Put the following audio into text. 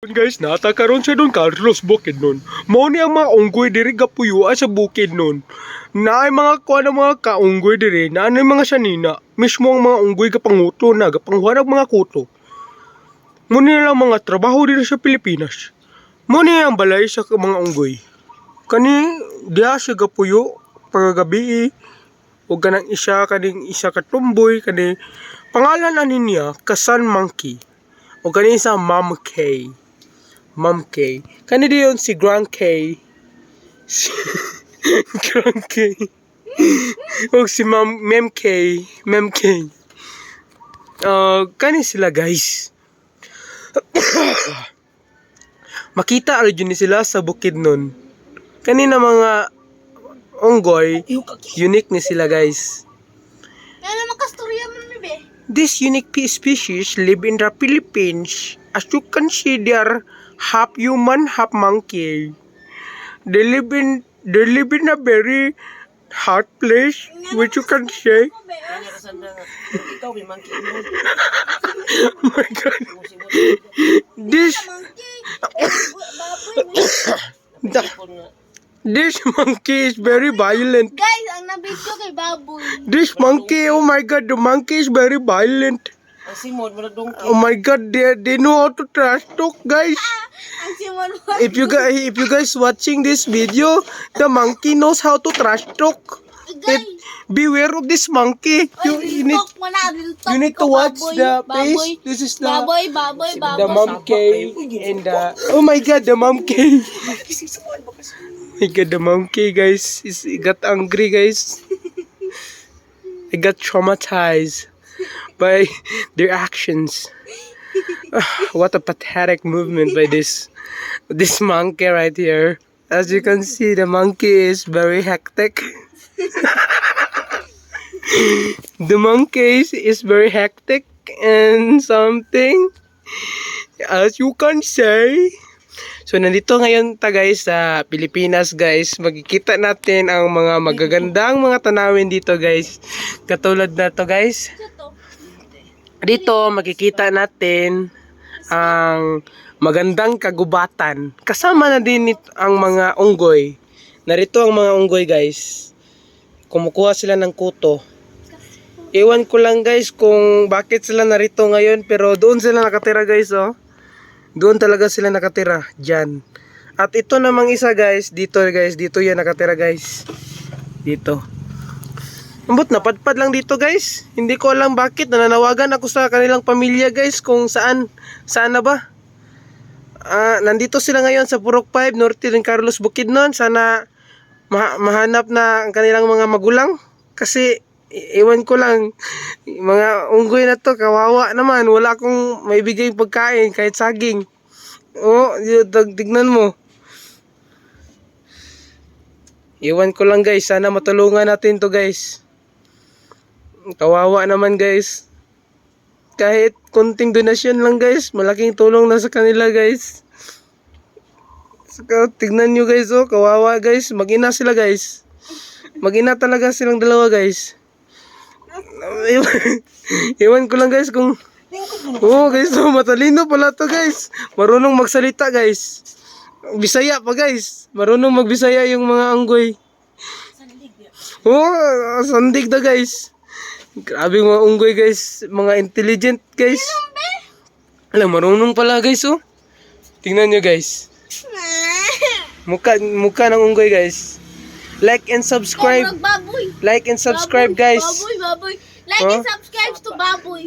Guys, natakaroon siya doon Carlos Bukid nun. Mao ni ang mga unggoy diri gapuyo sa bukid nun. Naay mga kuha ng mga kaunggoy diri, naay mga sanina. Mismo ang mga unggoy gapanguto na, gapanghuwa ng mga kuto. Muni lang mga trabaho diri sa Pilipinas. Muni ang balay sa mga unggoy. Kani diha siya gapuyo pagagabi o ganang kaning isa katumboy kani pangalan ani niya Kasan Monkey o kani isa Mom K. Mom K. Kani diyon si Grand K. Grand K. O si Mem K. Mem K. Kani sila guys. Makita rin ni sila sa bukid nun. Kani na mga unggoy, unique ni sila guys. This unique species live in the Philippines. As you can see, they are half human, half monkey. They live in a very hard place, which you can say. Oh my God! This monkey is very violent. Guys, ang nabidyo kay baboy. This monkey, oh my God, the monkey is very violent. Oh my God, they know how to trash talk, guys. Ang simon mo. If you guys watching this video, the monkey knows how to trash talk. Beware of this monkey. You need to watch the face. This is the monkey and the oh my God, the monkey. I got the monkey, guys. He got angry, guys. I got traumatized by their actions. What a pathetic movement by this monkey right here. As you can see, the monkey is very hectic. The monkey is very hectic and something, as you can say. So nandito ngayon ta guys sa Pilipinas guys. Makikita natin ang mga magagandang mga tanawin dito guys. Katulad na to guys. Dito makikita natin ang magandang kagubatan. Kasama na din ang mga unggoy. Narito ang mga unggoy guys. Kumukuha sila ng kuto. Ewan ko lang guys kung bakit sila narito ngayon, pero doon sila nakatira guys oh. Doon talaga sila nakatira, dyan. At ito namang isa guys, dito yan nakatira guys. Dito. Ambot, napadpad lang dito guys. Hindi ko alam bakit, nananawagan ako sa kanilang pamilya guys kung saan na ba. Nandito sila ngayon sa Purok 5, Norte ng Carlos Bukidnon. Sana mahanap na ang kanilang mga magulang. Kasi, ewan ko lang, mga unggoy na to, kawawa naman. Wala akong maibigay pagkain, kahit saging. Oh, tignan mo. Ewan ko lang guys, sana matulungan natin to guys. Kawawa naman guys. Kahit konting donasyon lang guys, malaking tulong na sa kanila guys. So, tignan nyo guys oh, kawawa guys. Mag-ina sila guys. Mag-ina talaga silang dalawa guys. Ewan ko lang guys kung oh guys, so matalino pala to guys. Marunong magsalita guys. Bisaya pa guys. Marunong magbisaya yung mga unggoy. Oh, sandig na guys. Grabe mga unggoy guys. Mga intelligent guys. Alam, marunong pala guys oh. Tingnan nyo guys. Mukha ng unggoy guys. Like and subscribe. Like and subscribe guys. Baboy. Like and subscribe to baboy.